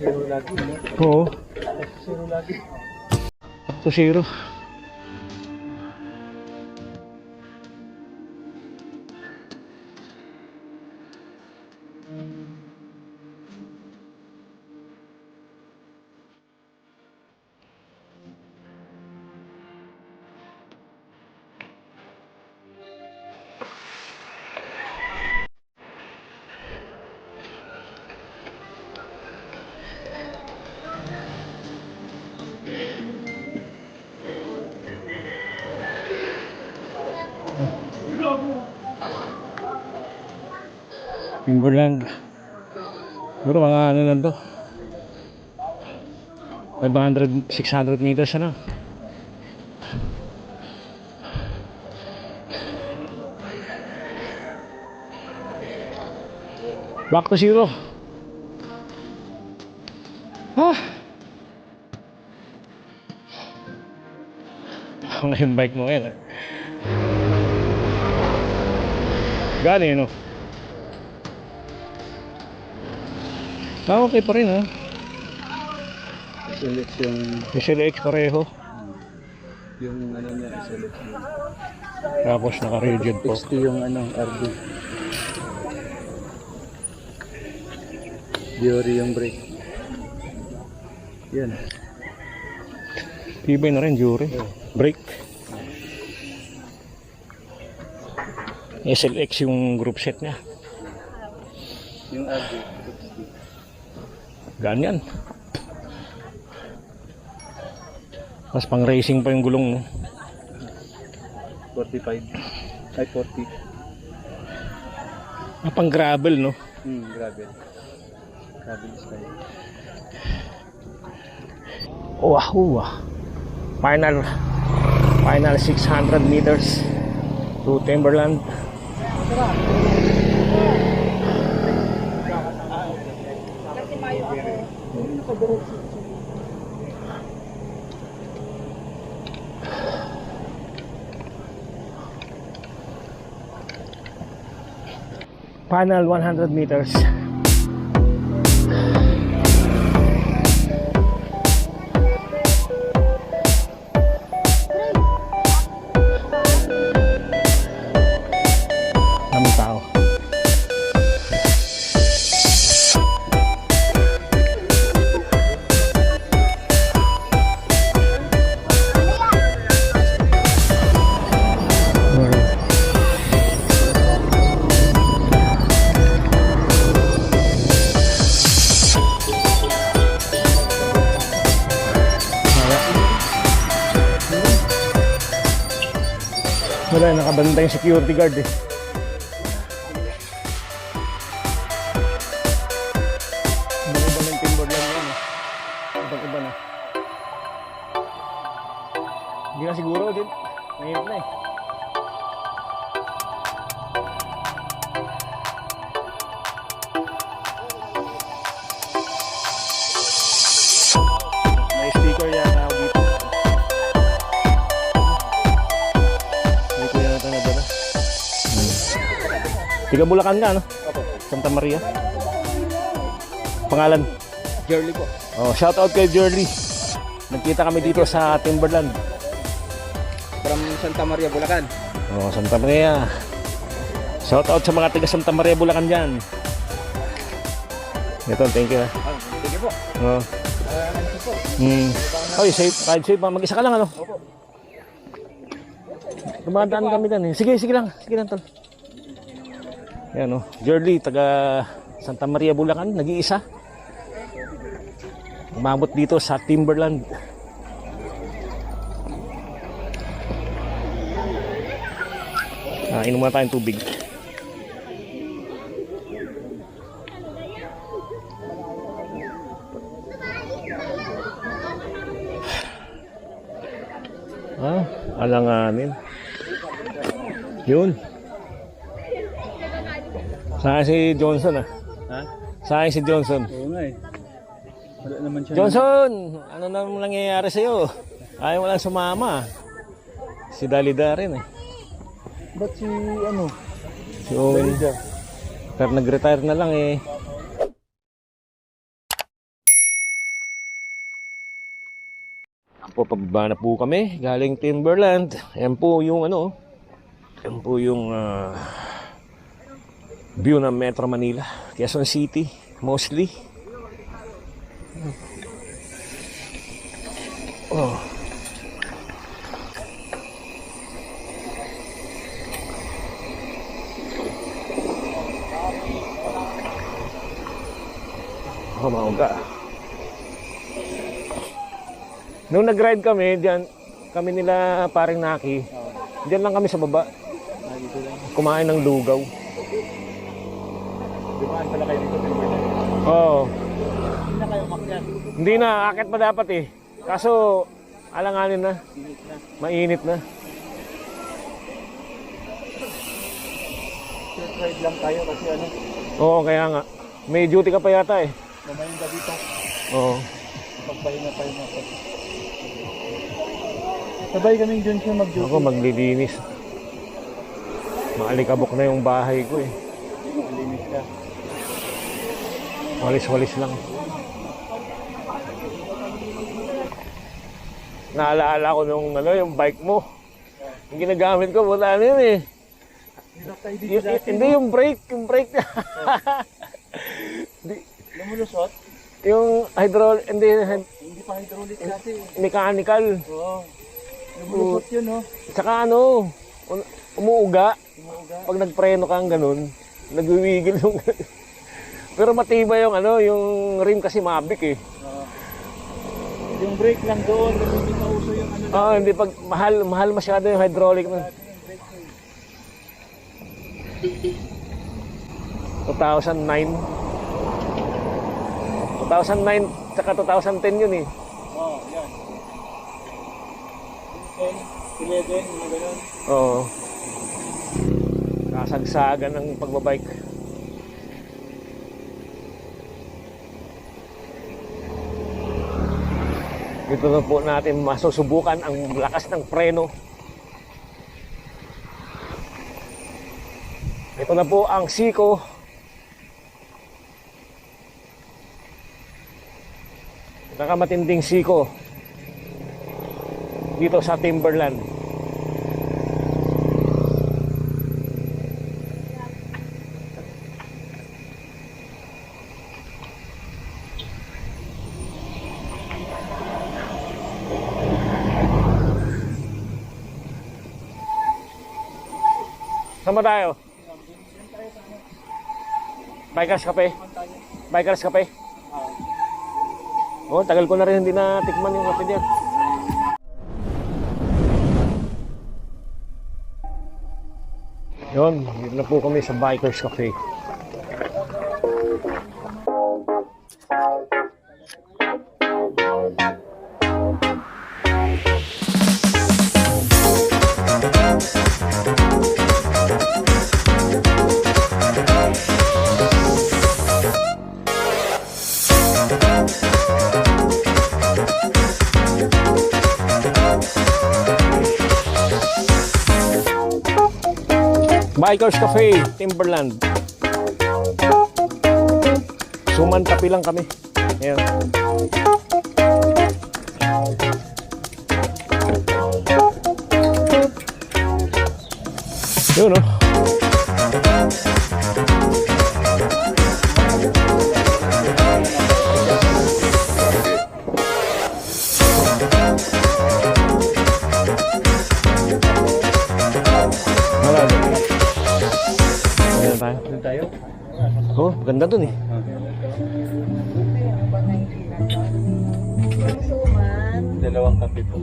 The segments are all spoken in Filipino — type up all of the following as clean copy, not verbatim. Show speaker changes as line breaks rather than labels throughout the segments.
zero lagi, no?
Oo.
Zero lagi.
Up to zero. Timberland. Siguro mga ano lang to. 500, 600 meters ano. Back to zero. Ah. Ang yung bike mo ngayon. Gani no. Ah, okay pa rin ha.
Select yung
SLX pareho.
ano niya, select yung
Tapos naka-rigid po.
XT yung RB. Diori yung brake. Yan.
Tibay na rin, Jury. Brake. SLX yung group set niya.
Yung RB, XT.
Ganyan. Mas pang racing pa yung gulong no?
45. Ay, 40.
Ah, pang gravel no?
Gravel. Gravel style.
Wow. Final 600 meters to Timberland. Final 100 meters. Daming tao. Wala, nakabanda yung security guard eh. Ibang-iba ng Timberland yan eh. Ibang-iba na. Hindi na siguro din. Mahirap na eh. May speaker yata ako dito. Tiga Bulacan ka, no?
Opo.
Santa Maria. Pangalan?
Jerly po.
Oh, shout out kay Jerly. Nagkita kami dito sa Timberland.
From Santa Maria, Bulacan.
Oh, Santa Maria. Shout out sa mga taga Santa Maria, Bulacan dyan. Ito, thank you.
Sige po.
Oh.
Po.
Oy, safe, ride safe. Mag-isa ka lang, ano?
Opo.
Dumadaan kami dyan eh. Sige lang. Sige lang, tol. Yan o, Jerly, taga Santa Maria, Bulacan, nag-iisa. Umabot dito sa Timberland. Inom muna tayong tubig. Alanganin. Yun. Saan si Johnson ah?
Ha?
Saan si Johnson?
Oo nga eh. Wala naman siya.
Johnson! Ano nang nangyayari sa'yo? Ayaw mo lang sumama. Si Dalida rin eh.
Ba't si
Si Owen.
Dalida?
Pero nag-retire na lang eh. po, pababa na po kami galing Timberland. Ayan po yung ano, ayan po yung view ng Metro Manila, Quezon City mostly. Oh. Oh, mauga. Nung nag-ride kami, diyan kami nila paring Naki. Diyan lang kami sa baba. Kumain ng lugaw.
Dumaan pala kayo dito.
Oo.
Hindi na kayo makyat.
Hindi na, akit pa dapat eh. Kaso, alanganin na.
Init na.
Mainit na.
Short ride lang tayo kasi ano,
Oo, kaya nga. May duty ka pa yata eh.
mamayang gabi pa.
Oo.
Pagpahinga tayo na po. Sabay kaming dyan siya mag-duty.
Ako maglilinis. Maalikabok na yung bahay ko eh.
Malinis ka.
Walis-walis lang. Naalaala ko nung ano, yung bike mo. Yung ginagamit ko, wala na yun eh. Hindi yung brake niya.
Lumulusot?
Yung hydraulic, hindi,
Hindi pa hydraulic kasi.
mechanical.
Oo. Lumulusot yun, no?
Tsaka ano, umuuga.
Umuuga.
Pag nagpreno kang ganun, nagwiwigil yung pero matibay yung ano, yung rim kasi mabik eh.
Oo. Yung brake lang doon, hindi pa uso yung ano.
Ah, hindi pag mahal masyado yung hydraulic na. 2009 tsaka 2010 yun eh.
Oo, yan. 10, 11, mga ganun.
Oo. Kasagsagan ng pagbabike. Dito na po natin masusubukan ang lakas ng preno. Ito na po ang Siko. Nakamatinding Siko dito sa Timberland. Sama tayo? Bikers Cafe? Bikers Cafe? Oh, tagal ko na rin hindi na tikman yung kape diyan. Yun, dito na po kami sa Bikers Cafe. Bikers Cafe, Timberland. Suman kape lang kami. Ayan. Yun oh.
Doon tayo?
Oh, ganda dun eh.
Suman.
Dalawang kape po.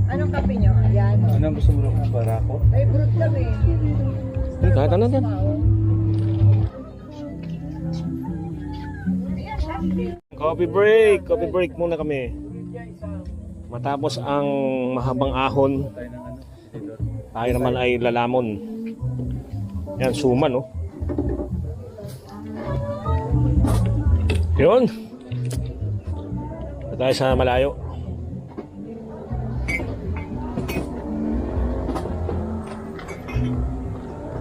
Anong kape nyo? Ayan.
Anong gusto mo rin para ako?
Ay, brut kami.
Kahit ano dyan. Coffee break muna kami. Matapos ang mahabang ahon,
Tayo ng ano?
tayo naman ay lalamon. Yan, suman oh. Yun. Tayo sa malayo.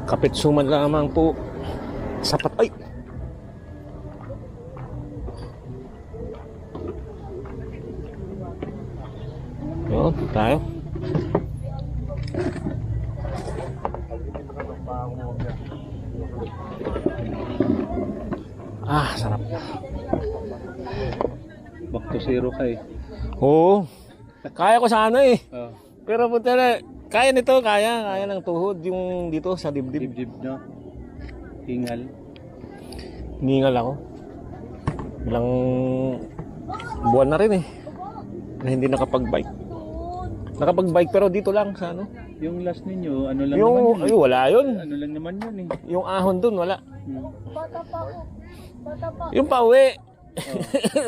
Kapit suman lamang po. Sapat ay. tayo. Ah, sarap.
Back to zero ka eh.
Oo. Kaya ko sana eh.
Oh,
Pero puta na, kaya nito, kaya ng tuhod yung dito sa dibdib.
dibdib no. Hingal.
Ningal ako. Ilang buwan na rin eh. Na hindi nakapag-bike. Nakapag-bike pero dito lang sa ano.
Yung last ninyo, ano lang naman
Yung,
yun?
ay wala yun.
Ano lang naman yun eh.
Yung ahon dun, wala.
Hmm.
Yung pauwi.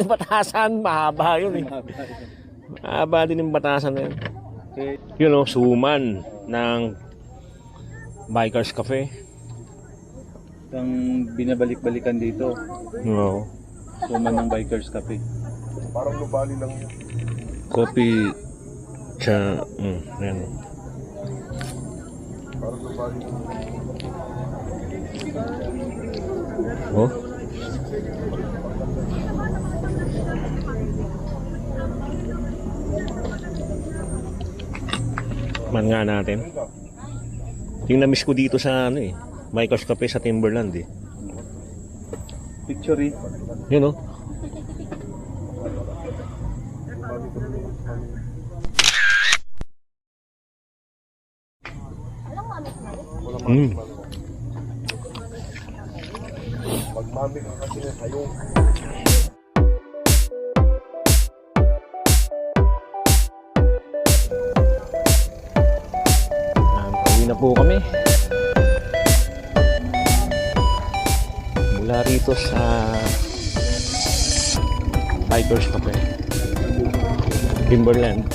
Batasan, mahaba yun eh. Mahaba din yung batasan na yun.
Okay.
Yun o, suman ng Bikers Cafe.
Ang binabalik-balikan dito.
Oo.
Suman ng Bikers Cafe.
Coffee sa... yan. Oh. Man nga natin. Yung na-miss ko dito sa ano eh, Bikers Cafe sa Timberland eh.
Picture eh.
Yun oh. Mm.
Magmamig ang kasi na tayo.
Pauwi na po kami. Mula rito sa Bikers Cafe, Timberland.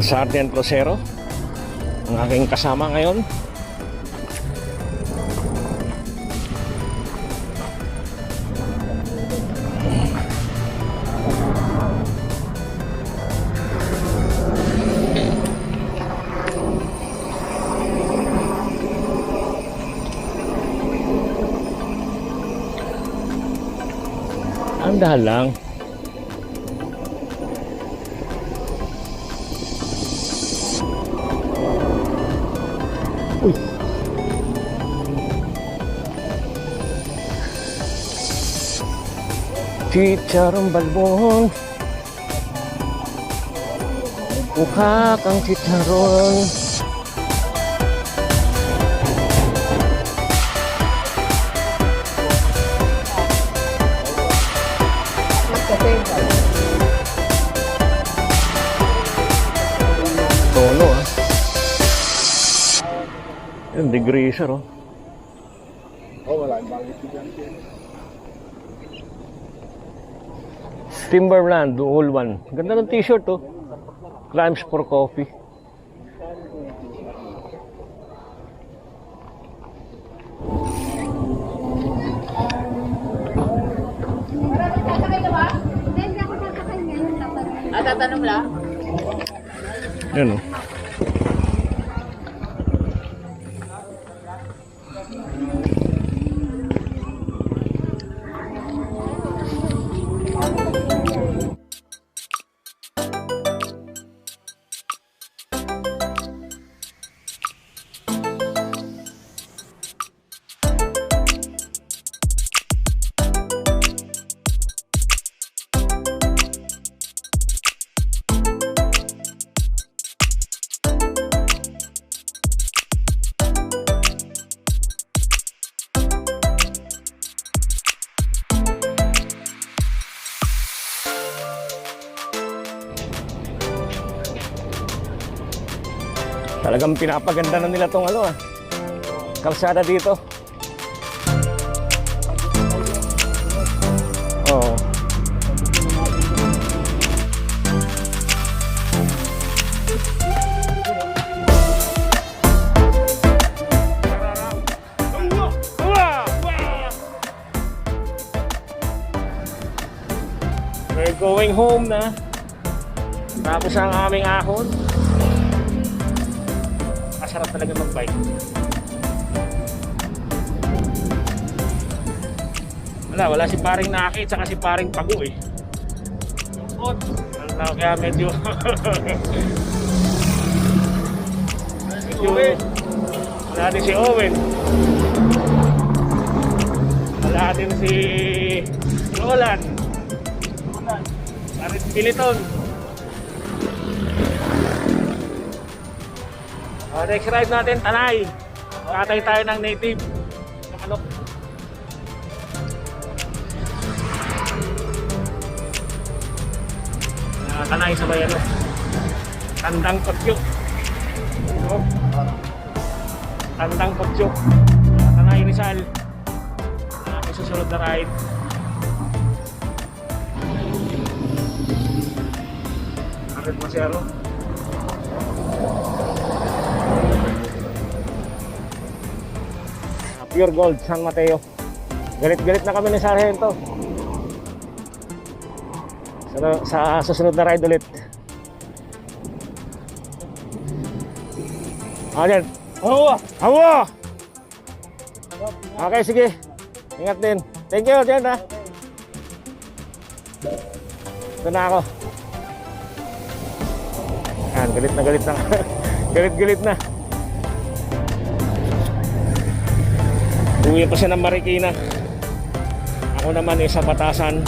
Sergeant Rosero ang aking kasama ngayon. Ang dahil lang. Uy. Chicharong balbon, mukha kang chicharon. Tono ah. Yung degreaser oh. Timberland, the old one. Ganda ng t-shirt oh. Crimes for Coffee.
Tatanong lang?
Yan oh. Talagang pinapaganda na nila tong ano ah. Kalsada dito. Oo. We're going home na. Tapos ang aming ahon. talaga mag-bike. Wala si paring Naki at si paring Pagu eh. Kaya medyo wala din si Owen, wala din si Roland, wala din si Piliton. Next ride natin, Tanay. Katay tayo ng native na manok. Tanay sa bayan, Tandang Pagyo. Tandang Pagyo. Tanay Rizal. May susunod na ride. Akit Masero. Pure Gold, San Mateo. Galit-galit na kami ni Sargento. Sa susunod na ride ulit. Ayan. Hawa! Okay, sige. Ingat din. Thank you, Jen, ha. Ito na ako. Ayan, galit na. Galit na. Uwi pa siya ng Marikina. Ako naman sa Batasan.